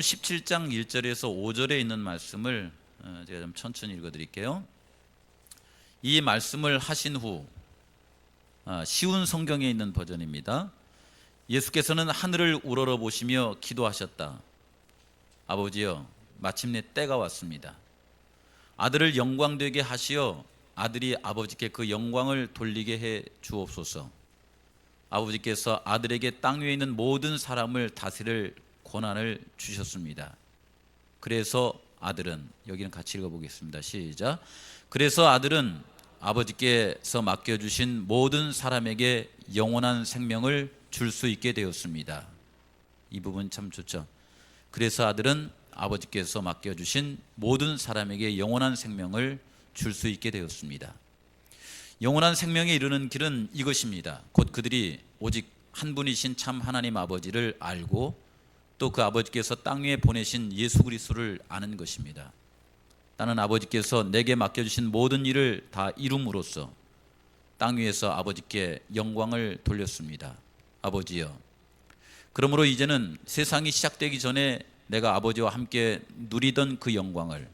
요한복음 17장 1절에서 5절에 있는 말씀을 제가 좀 천천히 읽어드릴게요. 이 말씀을 하신 후, 쉬운 성경에 있는 버전입니다. 예수께서는 하늘을 우러러 보시며 기도하셨다. 아버지여, 마침내 때가 왔습니다. 아들을 영광되게 하시어 아들이 아버지께 그 영광을 돌리게 해 주옵소서. 아버지께서 아들에게 땅 위에 있는 모든 사람을 다스릴 권한을 주셨습니다. 그래서 아들은, 여기는 같이 읽어보겠습니다. 시작. 그래서 아들은 아버지께서 맡겨주신 모든 사람에게 영원한 생명을 줄 수 있게 되었습니다. 이 부분 참 좋죠. 그래서 아들은 아버지께서 맡겨주신 모든 사람에게 영원한 생명을 줄 수 있게 되었습니다. 영원한 생명에 이르는 길은 이것입니다. 곧 그들이 오직 한 분이신 참 하나님 아버지를 알고 또 그 아버지께서 땅 위에 보내신 예수 그리스도를 아는 것입니다. 나는 아버지께서 내게 맡겨주신 모든 일을 다 이룸으로써 땅 위에서 아버지께 영광을 돌렸습니다. 아버지여, 그러므로 이제는 세상이 시작되기 전에 내가 아버지와 함께 누리던 그 영광을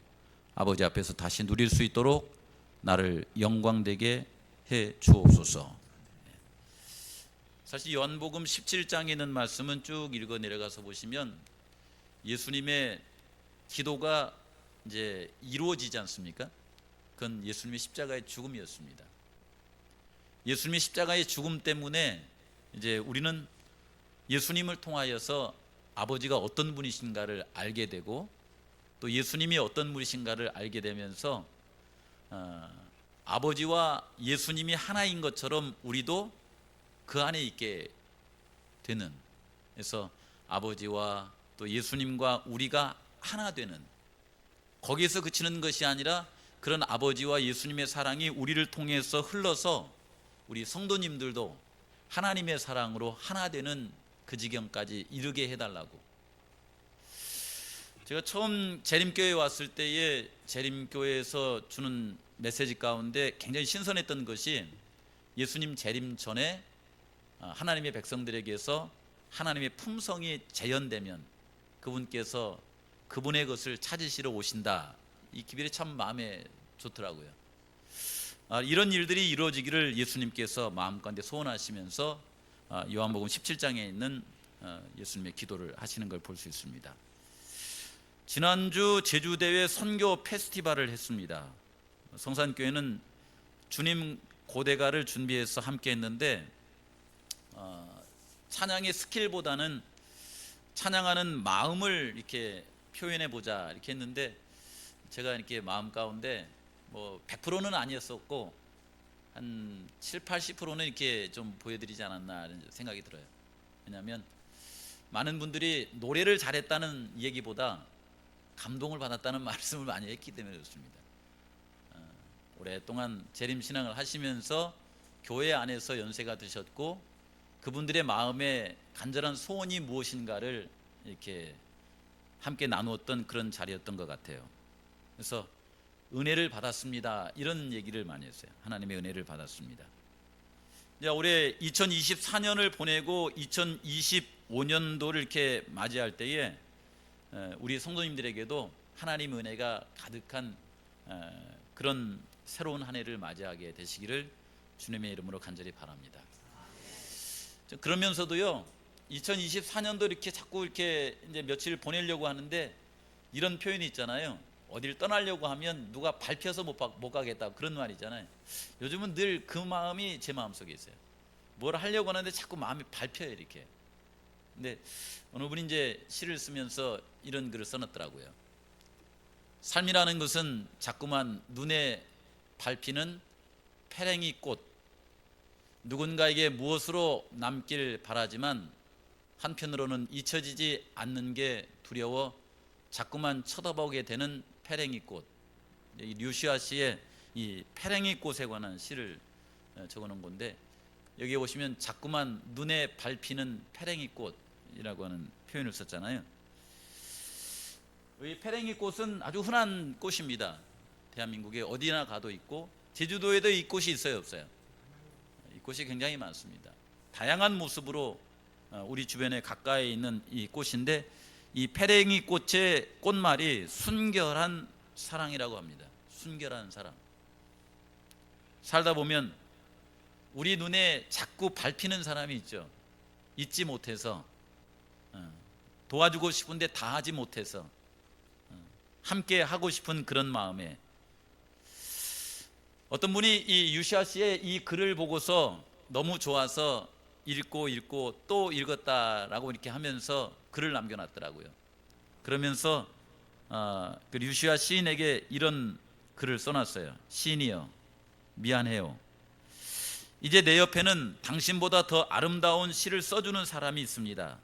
아버지 앞에서 다시 누릴 수 있도록 나를 영광되게 해 주옵소서. 사실 요한복음 17장에 있는 말씀은 쭉 읽어 내려가서 보시면 예수님의 기도가 이제 이루어지지 않습니까? 그건 예수님의 십자가의 죽음이었습니다. 예수님의 십자가의 죽음 때문에 이제 우리는 예수님을 통하여서 아버지가 어떤 분이신가를 알게 되고 또 예수님이 어떤 분이신가를 알게 되면서 아버지와 예수님이 하나인 것처럼 우리도 그 안에 있게 되는, 그래서 아버지와 또 예수님과 우리가 하나 되는, 거기에서 그치는 것이 아니라 그런 아버지와 예수님의 사랑이 우리를 통해서 흘러서 우리 성도님들도 하나님의 사랑으로 하나 되는 그 지경까지 이르게 해달라고. 제가 처음 재림교회에 왔을 때에 재림교회에서 주는 메시지 가운데 굉장히 신선했던 것이 예수님 재림 전에 하나님의 백성들에게서 하나님의 품성이 재현되면 그분께서 그분의 것을 찾으시러 오신다. 이 기별이 참 마음에 좋더라고요. 이런 일들이 이루어지기를 예수님께서 마음 가운데 소원하시면서 요한복음 17장에 있는 예수님의 기도를 하시는 걸 볼 수 있습니다. 지난주 제주대회 선교 페스티벌을 했습니다. 성산교회는 주님 고대가를 준비해서 함께 했는데 찬양의 스킬보다는 찬양하는 마음을 이렇게 표현해 보자 이렇게 했는데 제가 이렇게 마음 가운데 뭐 100%는 아니었었고 한 7, 80%는 이렇게 좀 보여드리지 않았나 이런 생각이 들어요. 왜냐하면 많은 분들이 노래를 잘했다는 얘기보다 감동을 받았다는 말씀을 많이 했기 때문에 그렇습니다. 오랫동안 재림신앙을 하시면서 교회 안에서 연세가 드셨고 그분들의 마음에 간절한 소원이 무엇인가를 이렇게 함께 나누었던 그런 자리였던 것 같아요. 그래서 은혜를 받았습니다 이런 얘기를 많이 했어요. 하나님의 은혜를 받았습니다. 이제 올해 2024년을 보내고 2025년도를 이렇게 맞이할 때에 우리 성도님들에게도 하나님 은혜가 가득한 그런 새로운 한 해를 맞이하게 되시기를 주님의 이름으로 간절히 바랍니다. 그러면서도요 2024년도 이렇게 자꾸 이렇게 이제 며칠 보내려고 하는데 이런 표현이 있잖아요. 어딜 떠나려고 하면 누가 밟혀서 못 가겠다 그런 말이 있잖아요. 요즘은 늘 그 마음이 제 마음속에 있어요. 뭘 하려고 하는데 자꾸 마음이 밟혀요 이렇게. 근데 어느 분이 이제 시를 쓰면서 이런 글을 써놨더라고요. 삶이라는 것은 자꾸만 눈에 밟히는 페랭이 꽃, 누군가에게 무엇으로 남길 바라지만 한편으로는 잊혀지지 않는 게 두려워 자꾸만 쳐다보게 되는 페랭이 꽃. 이 류시아 씨의 이 페랭이 꽃에 관한 시를 적어놓은 건데 여기에 보시면 자꾸만 눈에 밟히는 페랭이 꽃이라고 하는 표현을 썼잖아요. 이 페랭이 꽃은 아주 흔한 꽃입니다. 대한민국에 어디나 가도 있고 제주도에도 이 꽃이 있어요 없어요? 이 꽃이 굉장히 많습니다. 다양한 모습으로 우리 주변에 가까이 있는 이 꽃인데 이 페랭이 꽃의 꽃말이 순결한 사랑이라고 합니다. 순결한 사랑. 살다 보면 우리 눈에 자꾸 밟히는 사람이 있죠. 잊지 못해서, 도와주고 싶은데 다 하지 못해서, 함께 하고 싶은 그런 마음에, 어떤 분이 이 유시아 씨의 이 글을 보고서 너무 좋아서 읽고 또 읽었다라고 이렇게 하면서 글을 남겨놨더라고요. 그러면서 그 유시아 시인에게 이런 글을 써놨어요. 시인이여, 미안해요. 이제 내 옆에는 당신보다 더 아름다운 시를 써주는 사람이 있습니다.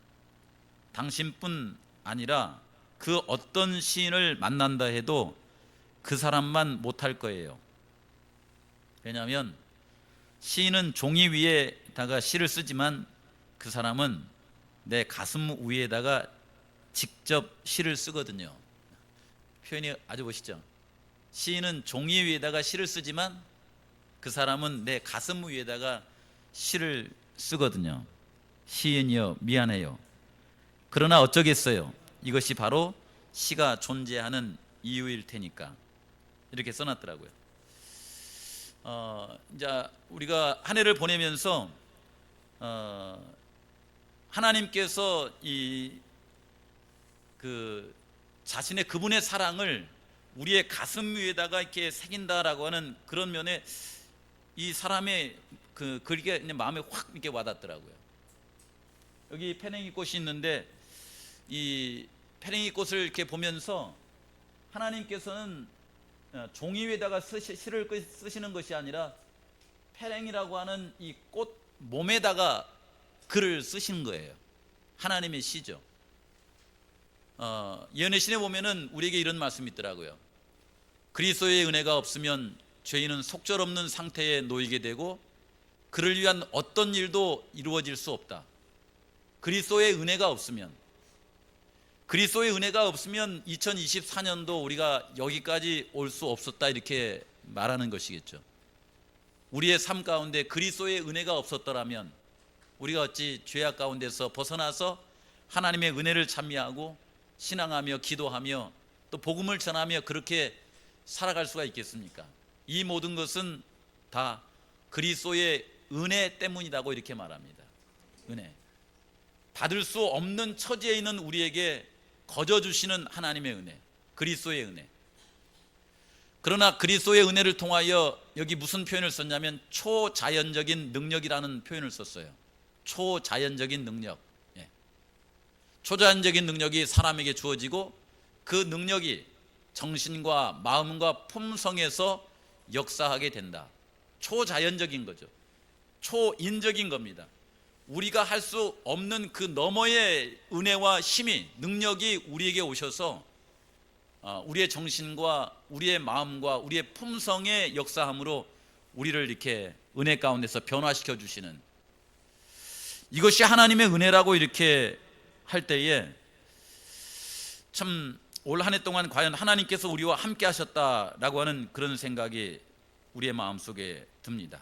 당신뿐 아니라 그 어떤 시인을 만난다 해도 그 사람만 못할 거예요. 왜냐하면 시인은 종이 위에다가 시를 쓰지만 그 사람은 내 가슴 위에다가 직접 시를 쓰거든요. 표현이 아주 멋있죠. 시인은 종이 위에다가 시를 쓰지만 그 사람은 내 가슴 위에다가 시를 쓰거든요. 시인이여, 미안해요. 그러나 어쩌겠어요. 이것이 바로 시가 존재하는 이유일 테니까. 이렇게 써놨더라고요. 이제 우리가 한 해를 보내면서 하나님께서 자신의 그분의 사랑을 우리의 가슴 위에다가 이렇게 새긴다라고 하는 그런 면에 이 사람의 그게 마음에 확 이렇게 와닿더라고요. 여기 페랭이 꽃이 있는데 이 페랭이 꽃을 이렇게 보면서 하나님께서는 종이 위에다가 시를 쓰시는 것이 아니라 페랭이라고 하는 이 꽃 몸에다가 글을 쓰시는 거예요. 하나님의 시죠. 예언의 신에 보면은 우리에게 이런 말씀이 있더라고요. 그리스도의 은혜가 없으면 죄인은 속절없는 상태에 놓이게 되고 그를 위한 어떤 일도 이루어질 수 없다. 그리스도의 은혜가 없으면 2024년도 우리가 여기까지 올 수 없었다, 이렇게 말하는 것이겠죠. 우리의 삶 가운데 그리스도의 은혜가 없었더라면 우리가 어찌 죄악 가운데서 벗어나서 하나님의 은혜를 찬미하고 신앙하며 기도하며 또 복음을 전하며 그렇게 살아갈 수가 있겠습니까? 이 모든 것은 다 그리스도의 은혜 때문이라고 이렇게 말합니다. 은혜. 받을 수 없는 처지에 있는 우리에게 거저 주시는 하나님의 은혜, 그리스도의 은혜. 그러나 그리스도의 은혜를 통하여 여기 무슨 표현을 썼냐면 초자연적인 능력이라는 표현을 썼어요. 초자연적인 능력. 초자연적인 능력이 사람에게 주어지고 그 능력이 정신과 마음과 품성에서 역사하게 된다. 초자연적인 거죠. 초인적인 겁니다. 우리가 할 수 없는 그 너머의 은혜와 힘이, 능력이 우리에게 오셔서 우리의 정신과 우리의 마음과 우리의 품성의 역사함으로 우리를 이렇게 은혜 가운데서 변화시켜 주시는, 이것이 하나님의 은혜라고 이렇게 할 때에 참 올 한 해 동안 과연 하나님께서 우리와 함께 하셨다라고 하는 그런 생각이 우리의 마음속에 듭니다.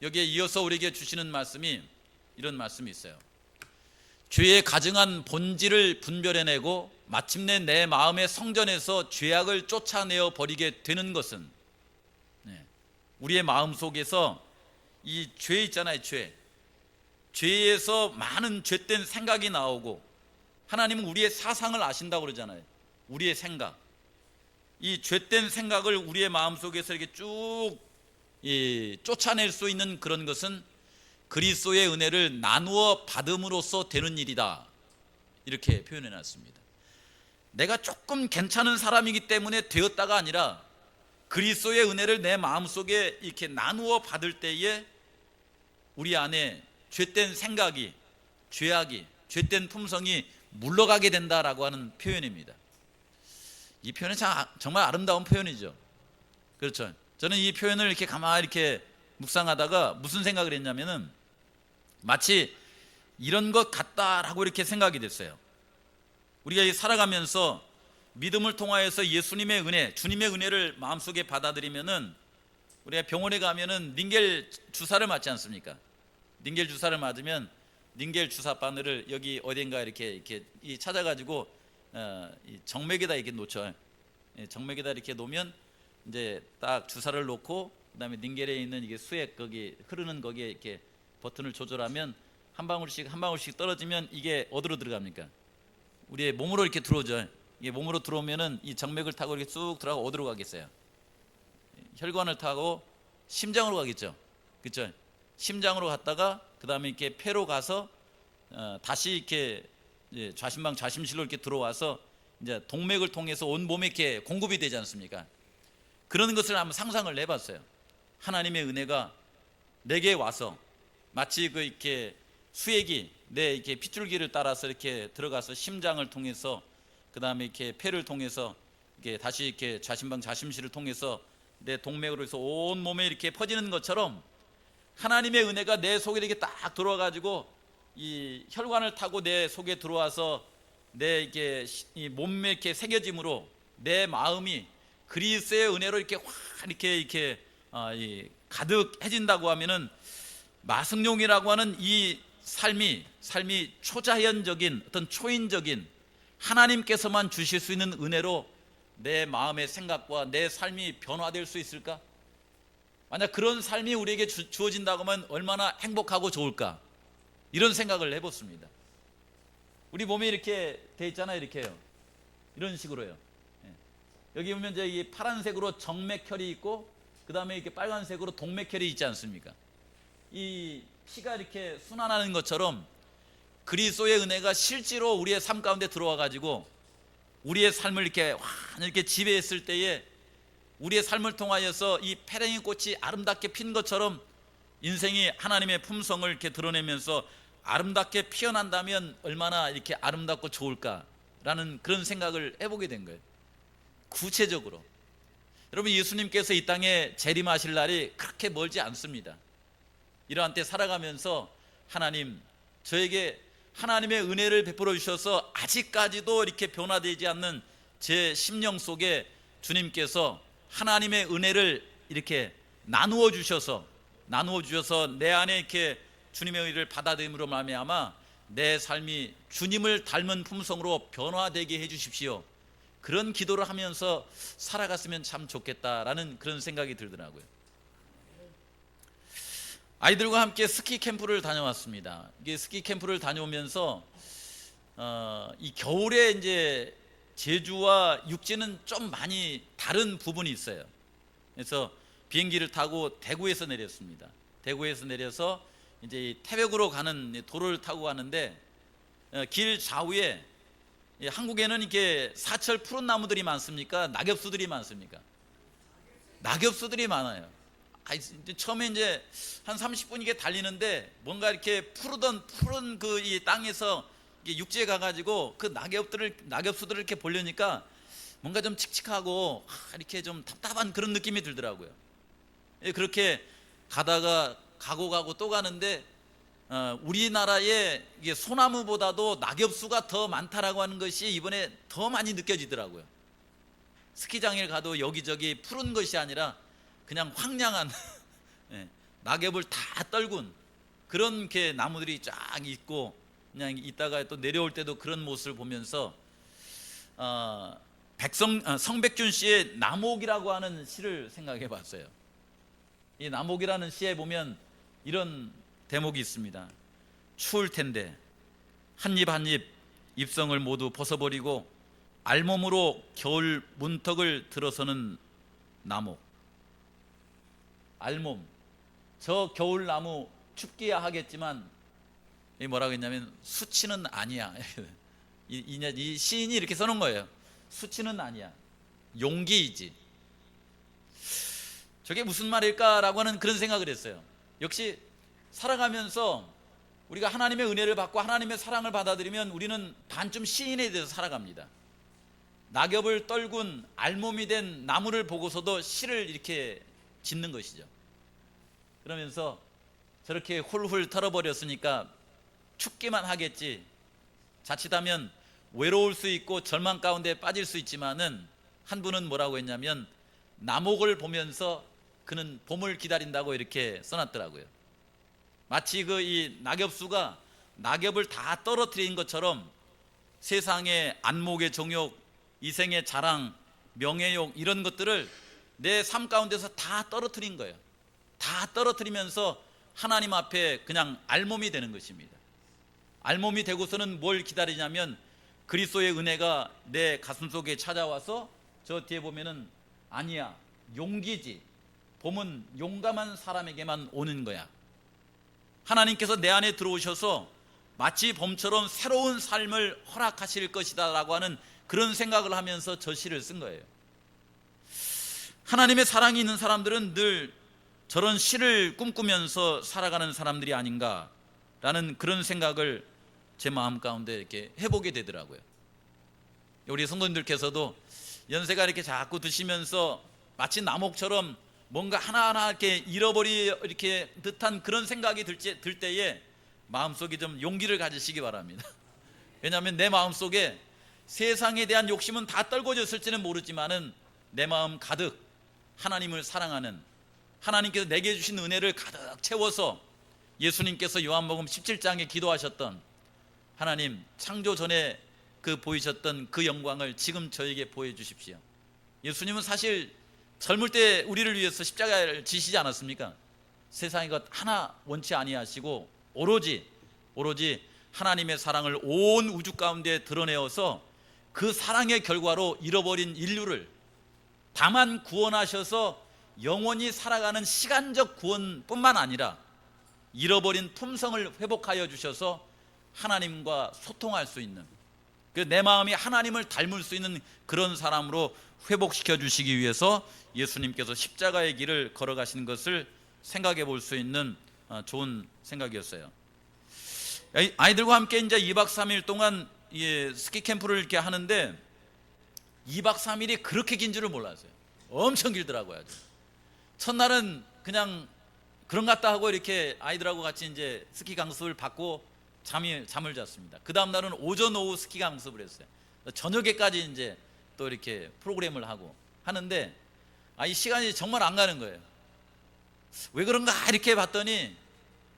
여기에 이어서 우리에게 주시는 말씀이 이런 말씀이 있어요. 죄의 가증한 본질을 분별해내고 마침내 내 마음의 성전에서 죄악을 쫓아내어 버리게 되는 것은, 우리의 마음속에서 이 죄 있잖아요. 죄에서 많은 죄된 생각이 나오고, 하나님은 우리의 사상을 아신다고 그러잖아요. 우리의 생각, 이 죄된 생각을 우리의 마음속에서 이렇게 쭉 쫓아낼 수 있는 그런 것은 그리스도의 은혜를 나누어 받음으로써 되는 일이다, 이렇게 표현해 놨습니다. 내가 조금 괜찮은 사람이기 때문에 되었다가 아니라 그리스도의 은혜를 내 마음속에 이렇게 나누어 받을 때에 우리 안에 죄된 생각이, 죄악이, 죄된 품성이 물러가게 된다라고 하는 표현입니다. 이 표현은 정말 아름다운 표현이죠. 그렇죠. 저는 이 표현을 이렇게 가만히 이렇게 묵상하다가 무슨 생각을 했냐면은 마치 이런 것 같다라고 이렇게 생각이 됐어요. 우리가 살아가면서 믿음을 통하여서 예수님의 은혜, 주님의 은혜를 마음속에 받아들이면은 우리가 병원에 가면은 닌겔 주사를 맞지 않습니까? 닌겔 주사를 맞으면 닌겔 주사 바늘을 여기 어딘가 이렇게 찾아가지고 이 정맥에다 이렇게 놓죠. 정맥에다 이렇게 놓으면 이제 딱 주사를 놓고 그다음에 닌겔에 있는 이게 수액 거기 흐르는 거기에 이렇게 버튼을 조절하면 한 방울씩 한 방울씩 떨어지면 이게 어디로 들어갑니까? 우리의 몸으로 이렇게 들어오죠. 이게 몸으로 들어오면은 이 정맥을 타고 이렇게 쑥 들어가고 어디로 가겠어요? 혈관을 타고 심장으로 가겠죠. 그렇죠? 심장으로 갔다가 그다음에 이렇게 폐로 가서 다시 이렇게 좌심방 좌심실로 이렇게 들어와서 이제 동맥을 통해서 온 몸에 이렇게 공급이 되지 않습니까? 그런 것을 한번 상상을 해봤어요. 하나님의 은혜가 내게 와서 마치 그 이렇게 수액이 내 이렇게 핏줄기를 따라서 이렇게 들어가서 심장을 통해서 그 다음에 이렇게 폐를 통해서 이렇게 다시 이렇게 좌심방 좌심실을 통해서 내 동맥으로 해서 온 몸에 이렇게 퍼지는 것처럼 하나님의 은혜가 내 속에 이렇게 딱 들어와가지고 이 혈관을 타고 내 속에 들어와서 내 이렇게 이 몸에 이렇게 새겨짐으로 내 마음이 그리스도의 은혜로 이렇게 확 이렇게 가득해진다고 하면은 마승용이라고 하는 이 삶이 초자연적인 어떤 초인적인 하나님께서만 주실 수 있는 은혜로 내 마음의 생각과 내 삶이 변화될 수 있을까? 만약 그런 삶이 우리에게 주어진다고 하면 얼마나 행복하고 좋을까? 이런 생각을 해봤습니다. 우리 몸이 이렇게 돼 있잖아요. 이렇게요. 이런 식으로요. 여기 보면 이제 이 파란색으로 정맥혈이 있고 그 다음에 이렇게 빨간색으로 동맥혈이 있지 않습니까? 이 피가 이렇게 순환하는 것처럼 그리스도의 은혜가 실제로 우리의 삶 가운데 들어와 가지고 우리의 삶을 이렇게 완전히 이렇게 지배했을 때에 우리의 삶을 통하여서 이 페랭이 꽃이 아름답게 핀 것처럼 인생이 하나님의 품성을 이렇게 드러내면서 아름답게 피어난다면 얼마나 이렇게 아름답고 좋을까라는 그런 생각을 해보게 된 거예요. 구체적으로 여러분, 예수님께서 이 땅에 재림하실 날이 그렇게 멀지 않습니다. 이러한 때 살아가면서 하나님, 저에게 하나님의 은혜를 베풀어 주셔서 아직까지도 이렇게 변화되지 않는 제 심령 속에 주님께서 하나님의 은혜를 이렇게 나누어 주셔서 내 안에 이렇게 주님의 은혜를 받아들임으로 말미암아 내 삶이 주님을 닮은 품성으로 변화되게 해 주십시오. 그런 기도를 하면서 살아갔으면 참 좋겠다라는 그런 생각이 들더라고요. 아이들과 함께 스키 캠프를 다녀왔습니다. 이게 스키 캠프를 다녀오면서 이 겨울에 이제 제주와 육지는 좀 많이 다른 부분이 있어요. 그래서 비행기를 타고 대구에서 내렸습니다. 대구에서 내려서 이제 태백으로 가는 도로를 타고 가는데 길 좌우에 한국에는 이렇게 사철 푸른 나무들이 많습니까? 낙엽수들이 많습니까? 낙엽수들이 많아요. 처음에 이제 한 30분 이게 달리는데 뭔가 이렇게 푸른 그 이 땅에서 육지에 가가지고 그 낙엽수들을 이렇게 보려니까 뭔가 좀 칙칙하고 이렇게 좀 답답한 그런 느낌이 들더라고요. 그렇게 가다가 가고 또 가는데 우리나라에 이게 소나무보다도 낙엽수가 더 많다라고 하는 것이 이번에 더 많이 느껴지더라고요. 스키장에 가도 여기저기 푸른 것이 아니라 그냥 황량한 낙엽을 다 떨군 그런 이렇게 나무들이 쫙 있고, 그냥 있다가 또 내려올 때도 그런 모습을 보면서 성백준 씨의 남옥이라고 하는 시를 생각해 봤어요. 이 남옥이라는 시에 보면 이런 대목이 있습니다. 추울 텐데 한 입 한 입 입성을 모두 벗어버리고 알몸으로 겨울 문턱을 들어서는 나무. 알몸, 저 겨울나무 춥기야 하겠지만 이 뭐라고 했냐면 수치는 아니야. 이 시인이 이렇게 써놓은 거예요. 수치는 아니야, 용기이지. 저게 무슨 말일까라고 하는 그런 생각을 했어요. 역시 살아가면서 우리가 하나님의 은혜를 받고 하나님의 사랑을 받아들이면 우리는 반쯤 시인에 대해서 살아갑니다. 낙엽을 떨군 알몸이 된 나무를 보고서도 시를 이렇게 짓는 것이죠. 그러면서 저렇게 훌훌 털어버렸으니까 춥기만 하겠지, 자칫하면 외로울 수 있고 절망 가운데 빠질 수 있지만은 한 분은 뭐라고 했냐면 남옥을 보면서 그는 봄을 기다린다고 이렇게 써놨더라고요. 마치 그 이 낙엽수가 낙엽을 다 떨어뜨린 것처럼 세상의 안목의 정욕, 이생의 자랑, 명예욕 이런 것들을 내 삶 가운데서 다 떨어뜨린 거예요. 다 떨어뜨리면서 하나님 앞에 그냥 알몸이 되는 것입니다. 알몸이 되고서는 뭘 기다리냐면 그리스도의 은혜가 내 가슴 속에 찾아와서 저 뒤에 보면은 아니야, 용기지. 봄은 용감한 사람에게만 오는 거야. 하나님께서 내 안에 들어오셔서 마치 봄처럼 새로운 삶을 허락하실 것이다 라고 하는 그런 생각을 하면서 저 시를 쓴 거예요. 하나님의 사랑이 있는 사람들은 늘 저런 시를 꿈꾸면서 살아가는 사람들이 아닌가라는 그런 생각을 제 마음 가운데 이렇게 해보게 되더라고요. 우리 성도님들께서도 연세가 이렇게 자꾸 드시면서 마치 나목처럼 뭔가 하나하나 이렇게 잃어버리 이렇게 듯한 그런 생각이 들 때에 마음속에 좀 용기를 가지시기 바랍니다. 왜냐하면 내 마음속에 세상에 대한 욕심은 다 떨궈졌을지는 모르지만은 내 마음 가득 하나님을 사랑하는, 하나님께서 내게 주신 은혜를 가득 채워서 예수님께서 요한복음 17장에 기도하셨던 하나님, 창조 전에 그 보이셨던 그 영광을 지금 저에게 보여주십시오. 예수님은 사실 젊을 때 우리를 위해서 십자가를 지시지 않았습니까? 세상의 것 하나 원치 아니하시고 오로지 하나님의 사랑을 온 우주 가운데 드러내어서 그 사랑의 결과로 잃어버린 인류를 다만 구원하셔서 영원히 살아가는 시간적 구원뿐만 아니라 잃어버린 품성을 회복하여 주셔서 하나님과 소통할 수 있는, 내 마음이 하나님을 닮을 수 있는 그런 사람으로 회복시켜 주시기 위해서 예수님께서 십자가의 길을 걸어가신 것을 생각해 볼 수 있는 좋은 생각이었어요. 아이들과 함께 이제 2박 3일 동안 스키 캠프를 이렇게 하는데 2박 3일이 그렇게 긴 줄을 몰랐어요. 엄청 길더라고요. 아주. 첫날은 그냥 그런 것 같다 하고 이렇게 아이들하고 같이 이제 스키 강습을 받고 잠을 잤습니다. 그 다음 날은 오전 오후 스키 강습을 했어요. 저녁에까지 이제 또 이렇게 프로그램을 하고 하는데 이 시간이 정말 안 가는 거예요. 왜 그런가 이렇게 봤더니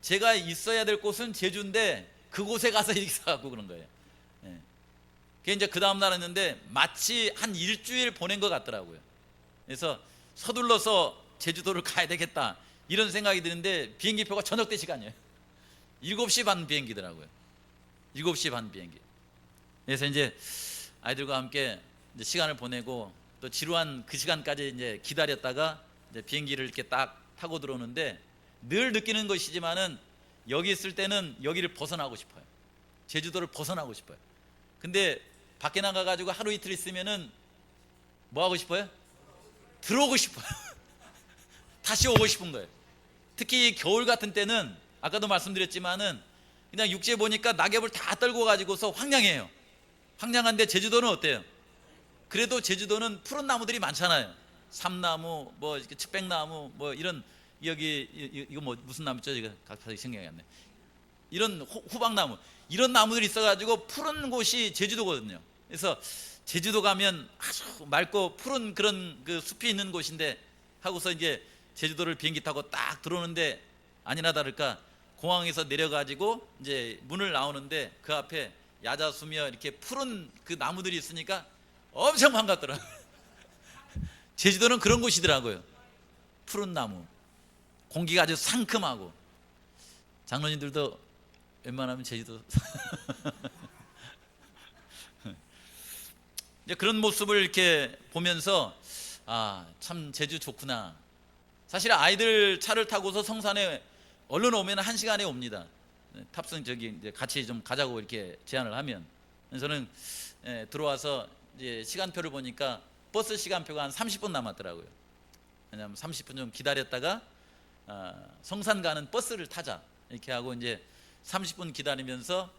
제가 있어야 될 곳은 제주인데 그곳에 가서 있어갖고 그런 거예요. 그게 이제 그 다음 날 했는데 마치 한 일주일 보낸 것 같더라고요. 그래서 서둘러서 제주도를 가야 되겠다 이런 생각이 드는데 비행기표가 저녁 때 시간이에요. 7시 반 비행기더라고요. 7시 반 비행기. 그래서 이제 아이들과 함께 이제 시간을 보내고 또 지루한 그 시간까지 이제 기다렸다가 이제 비행기를 이렇게 딱 타고 들어오는데 늘 느끼는 것이지만은 여기 있을 때는 여기를 벗어나고 싶어요. 제주도를 벗어나고 싶어요. 근데 밖에 나가가지고 하루 이틀 있으면은 뭐 하고 싶어요? 들어오고 싶어요. 다시 오고 싶은 거예요. 특히 겨울 같은 때는 아까도 말씀드렸지만은 그냥 육지에 보니까 낙엽을 다 떨고 가지고서 황량해요. 황량한데 제주도는 어때요? 그래도 제주도는 푸른 나무들이 많잖아요. 삼나무, 뭐 측백나무, 뭐 이런 이거 뭐 무슨 나무죠? 이거 갑자기 생각이 안 나요. 이런 호박나무, 이런 나무들이 있어가지고 푸른 곳이 제주도거든요. 그래서 제주도 가면 아주 맑고 푸른 그런 그 숲이 있는 곳인데 하고서 이제 제주도를 비행기 타고 딱 들어오는데 아니나 다를까 공항에서 내려가지고 이제 문을 나오는데 그 앞에 야자수며 이렇게 푸른 그 나무들이 있으니까 엄청 반갑더라고요. 제주도는 그런 곳이더라고요. 푸른 나무, 공기가 아주 상큼하고. 장로님들도 웬만하면 제주도 이제 그런 모습을 이렇게 보면서 참 제주 좋구나. 사실 아이들 차를 타고서 성산에 얼른 오면 1시간에 옵니다. 탑승 이제 같이 좀 가자고 이렇게 제안을 하면 저는 들어와서 이제 시간표를 보니까 버스 시간표가 한 30분 남았더라고요. 왜냐하면 30분 좀 기다렸다가 성산 가는 버스를 타자 이렇게 하고 이제 30분 기다리면서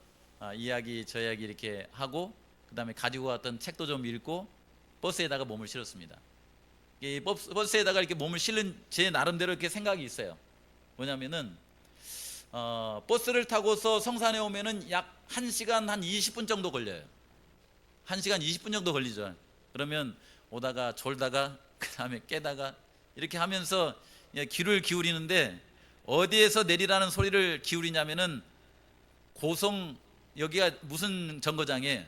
이야기 저 이야기 이렇게 하고 그 다음에 가지고 왔던 책도 좀 읽고 버스에다가 몸을 실었습니다. 이 버스에다가 이렇게 몸을 실은 제 나름대로 이렇게 생각이 있어요. 뭐냐면은 버스를 타고서 성산에 오면은 약 1시간 한 20분 정도 걸려요. 1시간 20분 정도 걸리죠. 그러면 오다가 졸다가 그 다음에 깨다가 이렇게 하면서 귀를 기울이는데 어디에서 내리라는 소리를 기울이냐면은 고성, 여기가 무슨 정거장이에요?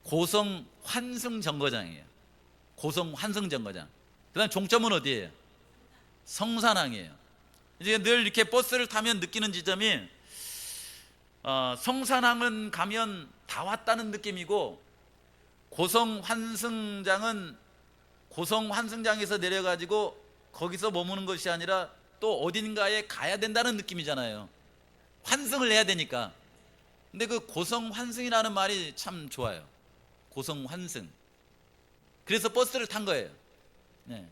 고성 환승 정거장이에요. 고성 환승 정거장. 그다음 종점은 어디예요? 성산항이에요. 이제 늘 이렇게 버스를 타면 느끼는 지점이 성산항은 가면 다 왔다는 느낌이고, 고성 환승장은 고성 환승장에서 내려가지고 거기서 머무는 것이 아니라 또 어딘가에 가야 된다는 느낌이잖아요. 환승을 해야 되니까. 근데 그 고성 환승이라는 말이 참 좋아요. 고성 환승. 그래서 버스를 탄 거예요. 네.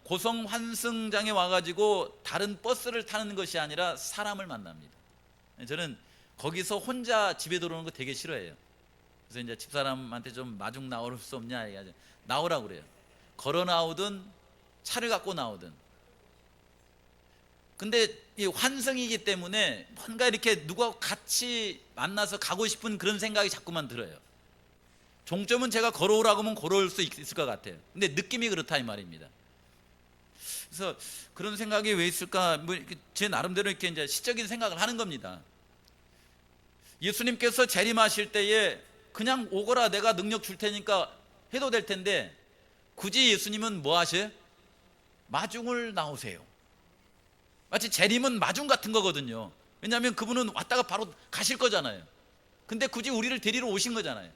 고성 환승장에 와가지고 다른 버스를 타는 것이 아니라 사람을 만납니다. 저는 거기서 혼자 집에 들어오는 거 되게 싫어해요. 그래서 이제 집사람한테 좀 마중 나올 수 없냐 얘기하죠. 나오라고 그래요. 걸어 나오든 차를 갖고 나오든. 근데 이 환승이기 때문에 뭔가 이렇게 누구하고 같이 만나서 가고 싶은 그런 생각이 자꾸만 들어요. 종점은 제가 걸어오라고 하면 걸어올 수 있을 것 같아요. 근데 느낌이 그렇다 이 말입니다. 그래서 그런 생각이 왜 있을까? 뭐 제 나름대로 이렇게 이제 시적인 생각을 하는 겁니다. 예수님께서 재림하실 때에 그냥 오거라, 내가 능력 줄 테니까 해도 될 텐데, 굳이 예수님은 뭐 하셔요? 마중을 나오세요. 마치 재림은 마중 같은 거거든요. 왜냐하면 그분은 왔다가 바로 가실 거잖아요. 근데 굳이 우리를 데리러 오신 거잖아요.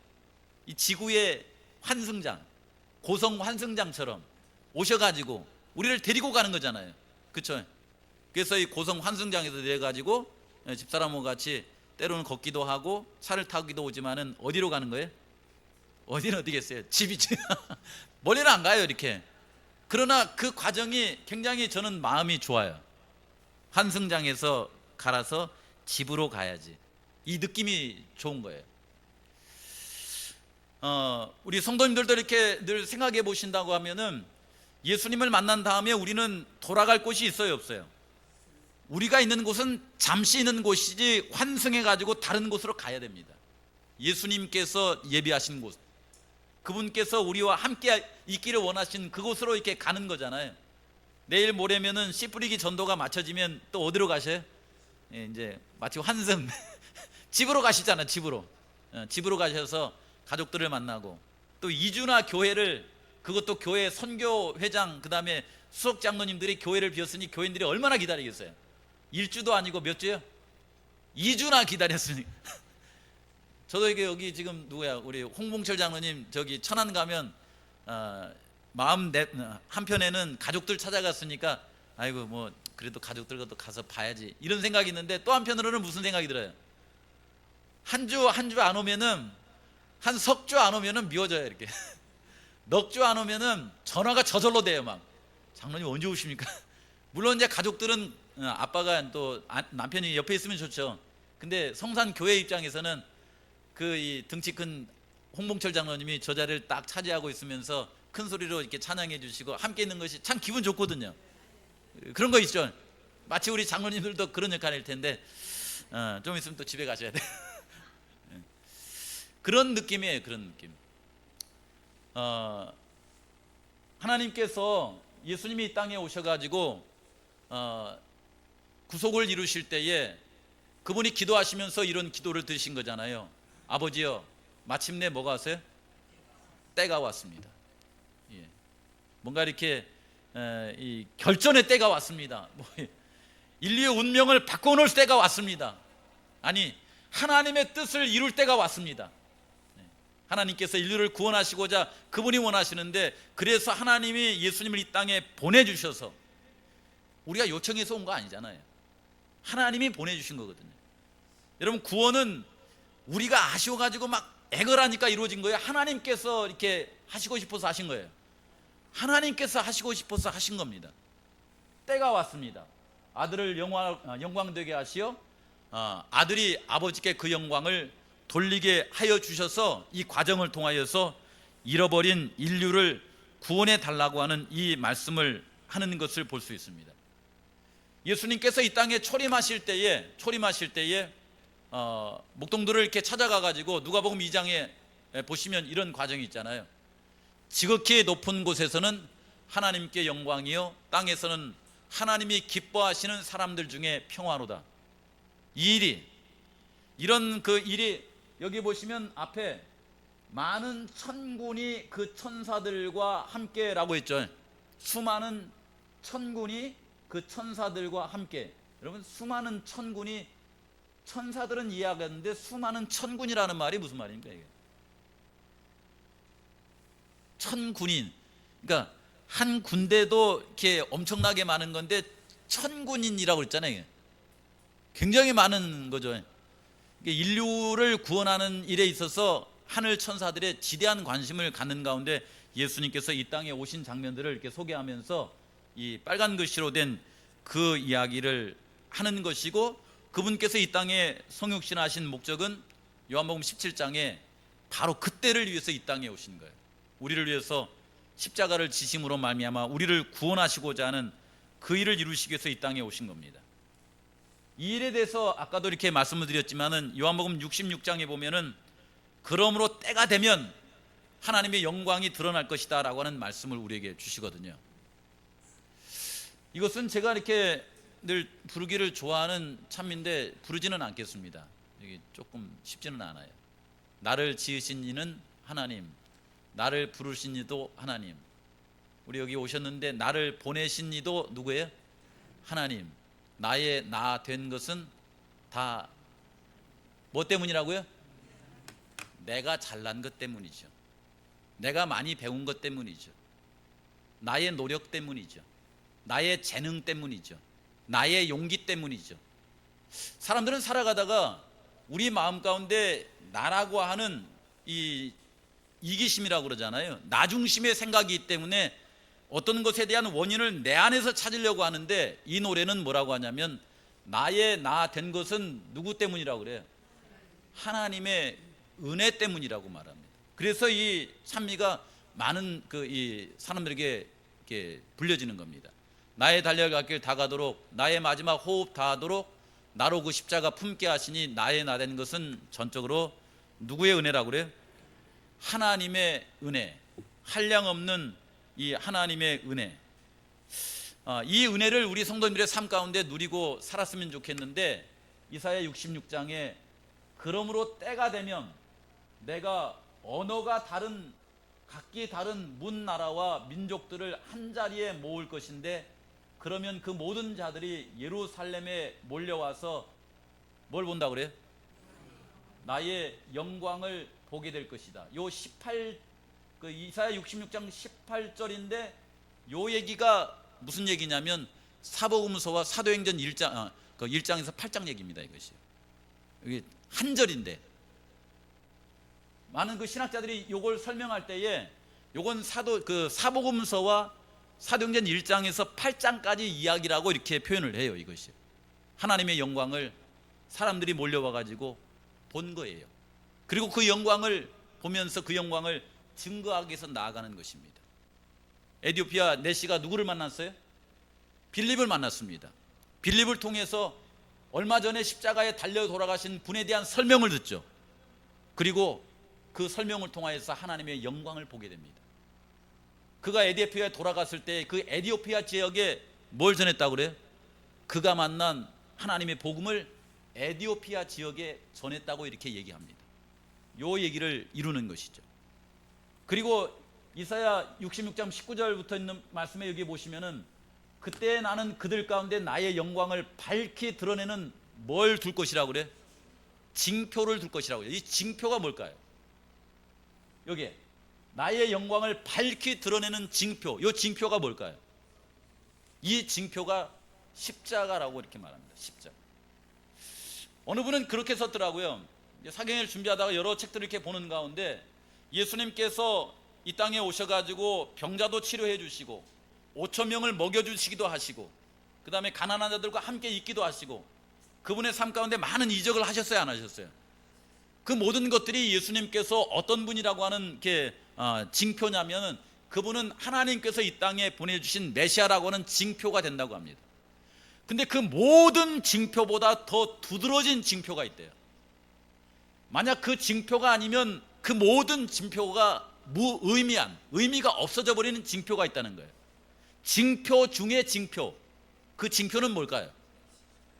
이 지구의 환승장, 고성 환승장처럼 오셔가지고 우리를 데리고 가는 거잖아요. 그렇죠? 그래서 이 고성 환승장에서 내려가지고 집사람과 같이 때로는 걷기도 하고 차를 타기도 오지만은 어디로 가는 거예요? 어디는 어디겠어요? 집이지. 멀리는 안 가요 이렇게. 그러나 그 과정이 굉장히 저는 마음이 좋아요. 환승장에서 갈아서 집으로 가야지. 이 느낌이 좋은 거예요. 우리 성도님들도 이렇게 늘 생각해 보신다고 하면은, 예수님을 만난 다음에 우리는 돌아갈 곳이 있어요, 없어요? 우리가 있는 곳은 잠시 있는 곳이지 환승해 가지고 다른 곳으로 가야 됩니다. 예수님께서 예비하신 곳, 그분께서 우리와 함께 있기를 원하신 그곳으로 이렇게 가는 거잖아요. 내일 모레면은 씨 뿌리기 전도가 마쳐지면 또 어디로 가셔요? 이제 마치 환승 집으로 가시잖아요. 집으로 가셔서 가족들을 만나고, 또 2주나 교회를, 그것도 교회 선교회장 그 다음에 수석 장로님들이 교회를 비웠으니 교인들이 얼마나 기다리겠어요? 1주도 아니고 몇 주요? 2주나 기다렸으니. 저도 이게 여기 지금 누구야, 우리 홍봉철 장로님 저기 천안 가면 마음 한편에는 가족들 찾아갔으니까 아이고 뭐 그래도 가족들과도 가서 봐야지 이런 생각이 있는데, 또 한편으로는 무슨 생각이 들어요? 한 주 안 오면은, 한 석 주 안 오면은 미워져요 이렇게. 넉 주 안 오면은 전화가 저절로 돼요. 막 장로님 언제 오십니까? 물론 이제 가족들은 아빠가 또 남편이 옆에 있으면 좋죠. 근데 성산 교회 입장에서는 그 이 등치 큰 홍봉철 장로님이 저 자리를 딱 차지하고 있으면서 큰 소리로 이렇게 찬양해 주시고 함께 있는 것이 참 기분 좋거든요. 그런 거 있죠. 마치 우리 장로님들도 그런 역할일 텐데, 좀 있으면 또 집에 가셔야 돼. 그런 느낌이에요. 그런 느낌. 하나님께서 예수님이 이 땅에 오셔가지고 구속을 이루실 때에 그분이 기도하시면서 이런 기도를 드신 거잖아요. 아버지여, 마침내 뭐가 왔어요? 때가 왔습니다. 예. 뭔가 이렇게 이 결전의 때가 왔습니다. 인류의 운명을 바꿔놓을 때가 왔습니다. 아니, 하나님의 뜻을 이룰 때가 왔습니다. 하나님께서 인류를 구원하시고자 그분이 원하시는데, 그래서 하나님이 예수님을 이 땅에 보내주셔서, 우리가 요청해서 온 거 아니잖아요. 하나님이 보내주신 거거든요. 여러분, 구원은 우리가 아쉬워가지고 막 애걸하니까 이루어진 거예요? 하나님께서 이렇게 하시고 싶어서 하신 거예요? 하나님께서 하시고 싶어서 하신 겁니다. 때가 왔습니다. 아들을 영광되게 하시어 아들이 아버지께 그 영광을 돌리게 하여 주셔서, 이 과정을 통하여서 잃어버린 인류를 구원해 달라고 하는 이 말씀을 하는 것을 볼 수 있습니다. 예수님께서 이 땅에 초림하실 때에 목동들을 이렇게 찾아가 가지고 누가복음 2장에 보시면 이런 과정이 있잖아요. 지극히 높은 곳에서는 하나님께 영광이요 땅에서는 하나님이 기뻐하시는 사람들 중에 평화로다. 이 일이, 이런 그 일이, 여기 보시면 앞에 많은 천군이 그 천사들과 함께라고 했죠. 수많은 천군이 그 천사들과 함께. 여러분, 수많은 천군이, 천사들은 이해하겠는데 수많은 천군이라는 말이 무슨 말입니까 이게? 천군인, 그러니까 한 군대도 이렇게 엄청나게 많은 건데 천군인이라고 그랬잖아요. 이게 굉장히 많은 거죠. 인류를 구원하는 일에 있어서 하늘 천사들의 지대한 관심을 갖는 가운데 예수님께서 이 땅에 오신 장면들을 이렇게 소개하면서 이 빨간 글씨로 된 그 이야기를 하는 것이고, 그분께서 이 땅에 성육신하신 목적은 요한복음 17장에 바로 그때를 위해서 이 땅에 오신 거예요. 우리를 위해서 십자가를 지심으로 말미암아 우리를 구원하시고자 하는 그 일을 이루시기 위해서 이 땅에 오신 겁니다. 이 일에 대해서 아까도 이렇게 말씀을 드렸지만은 요한복음 66장에 보면은 그러므로 때가 되면 하나님의 영광이 드러날 것이다 라고 하는 말씀을 우리에게 주시거든요. 이것은 제가 이렇게 늘 부르기를 좋아하는 참인데 부르지는 않겠습니다. 이게 조금 쉽지는 않아요. 나를 지으신 이는 하나님, 나를 부르신 이도 하나님, 우리 여기 오셨는데 나를 보내신 이도 누구예요? 하나님. 나의 나 된 것은 다 뭐 때문이라고요? 내가 잘난 것 때문이죠. 내가 많이 배운 것 때문이죠. 나의 노력 때문이죠. 나의 재능 때문이죠. 나의 용기 때문이죠. 사람들은 살아가다가 우리 마음 가운데 나라고 하는 이 이기심이라고 그러잖아요. 나 중심의 생각이 있기 때문에 어떤 것에 대한 원인을 내 안에서 찾으려고 하는데, 이 노래는 뭐라고 하냐면 나의 나 된 것은 누구 때문이라고 그래요? 하나님의 은혜 때문이라고 말합니다. 그래서 이 찬미가 많은 이 사람들에게 이렇게 불려지는 겁니다. 나의 달려갈 길 다 가도록, 나의 마지막 호흡 다하도록 나로 그 십자가 품게 하시니 나의 나 된 것은 전적으로 누구의 은혜라고 그래요? 하나님의 은혜, 한량없는 이 하나님의 은혜. 이 은혜를 우리 성도님들의 삶 가운데 누리고 살았으면 좋겠는데, 이사야 66장에 그러므로 때가 되면 내가 언어가 다른, 각기 다른 문 나라와 민족들을 한자리에 모을 것인데, 그러면 그 모든 자들이 예루살렘에 몰려와서 뭘 본다고 그래요? 나의 영광을 보게 될 것이다. 요 18, 그 이사야 66장 18절인데 요 얘기가 무슨 얘기냐면 사복음서와 사도행전 1장, 그 1장에서 8장 얘기입니다. 이것이 여기 한 절인데, 많은 그 신학자들이 요걸 설명할 때에 요건 사복음서와 사도행전 1장에서 8장까지 이야기라고 이렇게 표현을 해요. 이것이 하나님의 영광을 사람들이 몰려와 가지고 본 거예요. 그리고 그 영광을 보면서 그 영광을 증거하기 위해서 나아가는 것입니다. 에티오피아 내시가 누구를 만났어요? 빌립을 만났습니다. 빌립을 통해서 얼마 전에 십자가에 달려 돌아가신 분에 대한 설명을 듣죠. 그리고 그 설명을 통하여서 하나님의 영광을 보게 됩니다. 그가 에티오피아에 돌아갔을 때 그 에티오피아 지역에 뭘 전했다고 그래요? 그가 만난 하나님의 복음을 에티오피아 지역에 전했다고 이렇게 얘기합니다. 요 얘기를 이루는 것이죠. 그리고 이사야 66장 19절부터 있는 말씀에 여기 보시면은 그때 나는 그들 가운데 나의 영광을 밝히 드러내는 뭘 둘 것이라고 그래? 징표를 둘 것이라고 해요. 이 징표가 뭘까요? 여기 나의 영광을 밝히 드러내는 징표, 이 징표가 뭘까요? 이 징표가 십자가라고 이렇게 말합니다. 십자가. 어느 분은 그렇게 썼더라고요. 사경을 준비하다가 여러 책들을 이렇게 보는 가운데 예수님께서 이 땅에 오셔가지고 병자도 치료해 주시고 5천 명을 먹여주시기도 하시고, 그 다음에 가난한 자들과 함께 있기도 하시고, 그분의 삶 가운데 많은 이적을 하셨어요, 안 하셨어요? 그 모든 것들이 예수님께서 어떤 분이라고 하는 게 징표냐면은 그분은 하나님께서 이 땅에 보내주신 메시아라고 하는 징표가 된다고 합니다. 근데 그 모든 징표보다 더 두드러진 징표가 있대요. 만약 그 징표가 아니면 그 모든 징표가 무의미한, 의미가 없어져 버리는 징표가 있다는 거예요. 징표 중에 징표. 그 징표는 뭘까요?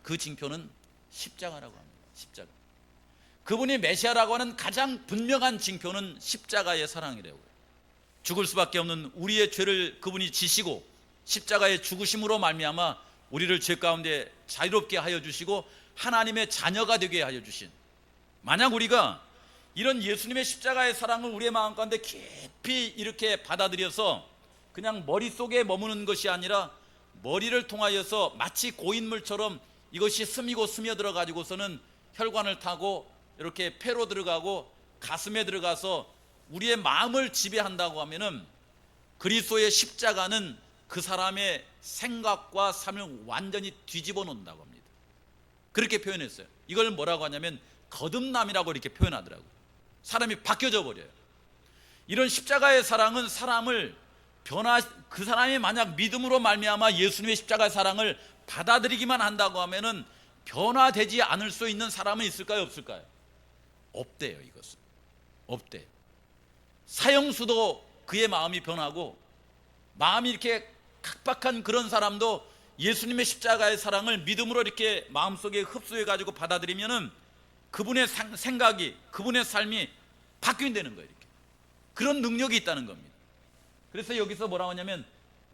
그 징표는 십자가라고 합니다. 십자가. 그분이 메시아라고 하는 가장 분명한 징표는 십자가의 사랑이라고요. 죽을 수밖에 없는 우리의 죄를 그분이 지시고 십자가의 죽으심으로 말미암아 우리를 죄 가운데 자유롭게 하여 주시고 하나님의 자녀가 되게 하여 주신, 만약 우리가 이런 예수님의 십자가의 사랑을 우리의 마음 가운데 깊이 이렇게 받아들여서 그냥 머릿속에 머무는 것이 아니라 머리를 통하여서 마치 고인물처럼 이것이 스미고 스며들어 가지고서는 혈관을 타고 이렇게 폐로 들어가고 가슴에 들어가서 우리의 마음을 지배한다고 하면은 그리스도의 십자가는 그 사람의 생각과 삶을 완전히 뒤집어 놓는다고 합니다. 그렇게 표현했어요. 이걸 뭐라고 하냐면 거듭남이라고 이렇게 표현하더라고요. 사람이 바뀌어져 버려요. 이런 십자가의 사랑은 사람을 그 사람이 만약 믿음으로 말미암아 예수님의 십자가의 사랑을 받아들이기만 한다고 하면은 변화되지 않을 수 있는 사람은 있을까요, 없을까요? 없대요. 이것은 없대요. 사형수도 그의 마음이 변하고, 마음이 이렇게 각박한 그런 사람도 예수님의 십자가의 사랑을 믿음으로 이렇게 마음속에 흡수해 가지고 받아들이면은 그분의 생각이, 그분의 삶이 바뀐다는 거예요. 이렇게. 그런 능력이 있다는 겁니다. 그래서 여기서 뭐라고 하냐면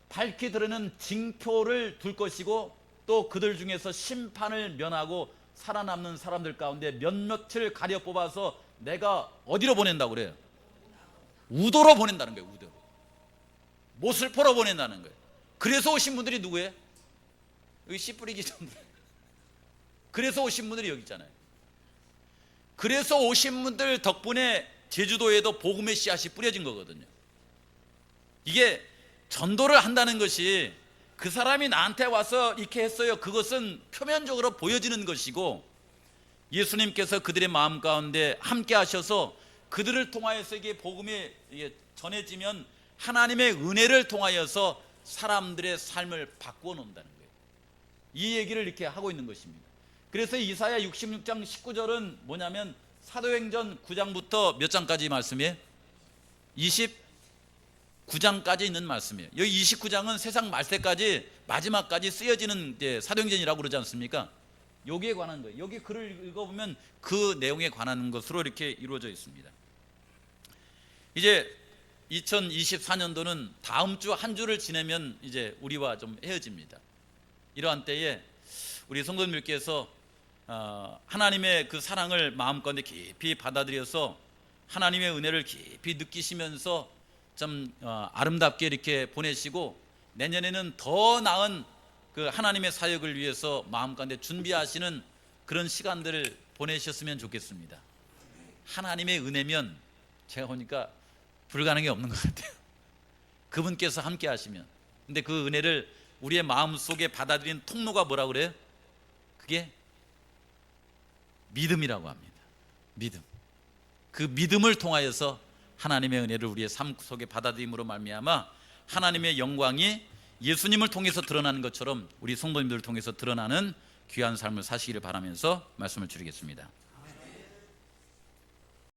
밝히 드러는 징표를 둘 것이고 또 그들 중에서 심판을 면하고 살아남는 사람들 가운데 몇몇을 가려 뽑아서 내가 어디로 보낸다고 그래요? 우도로 보낸다는 거예요. 우도로. 못을 풀어 보낸다는 거예요. 그래서 오신 분들이 누구예요? 여기 씨 뿌리기 전에. 그래서 오신 분들이 여기 있잖아요. 그래서 오신 분들 덕분에 제주도에도 복음의 씨앗이 뿌려진 거거든요. 이게 전도를 한다는 것이 그 사람이 나한테 와서 이렇게 했어요, 그것은 표면적으로 보여지는 것이고, 예수님께서 그들의 마음 가운데 함께 하셔서 그들을 통하여서 이게 복음이 전해지면 하나님의 은혜를 통하여서 사람들의 삶을 바꾸어 놓는다는 거예요. 이 얘기를 이렇게 하고 있는 것입니다. 그래서 이사야 66장 19절은 뭐냐면 사도행전 9장부터 몇 장까지 말씀이에요? 29장까지 있는 말씀이에요. 여기 29장은 세상 말세까지 마지막까지 쓰여지는 사도행전이라고 그러지 않습니까? 여기에 관한 거예요. 여기 글을 읽어보면 그 내용에 관한 것으로 이렇게 이루어져 있습니다. 이제 2024년도는 다음 주 한 주를 지내면 이제 우리와 좀 헤어집니다. 이러한 때에 우리 성도님들께서 하나님의 그 사랑을 마음 가운데 깊이 받아들여서 하나님의 은혜를 깊이 느끼시면서 좀 아름답게 이렇게 보내시고, 내년에는 더 나은 그 하나님의 사역을 위해서 마음 가운데 준비하시는 그런 시간들을 보내셨으면 좋겠습니다. 하나님의 은혜면 제가 보니까 불가능이 없는 것 같아요. 그분께서 함께 하시면. 근데 그 은혜를 우리의 마음 속에 받아들이는 통로가 뭐라고 그래요? 그게 믿음이라고 합니다. 믿음. 그 믿음을 통하여서 하나님의 은혜를 우리의 삶 속에 받아들임으로 말미암아 하나님의 영광이 예수님을 통해서 드러나는 것처럼 우리 성도님들을 통해서 드러나는 귀한 삶을 사시기를 바라면서 말씀을 드리겠습니다.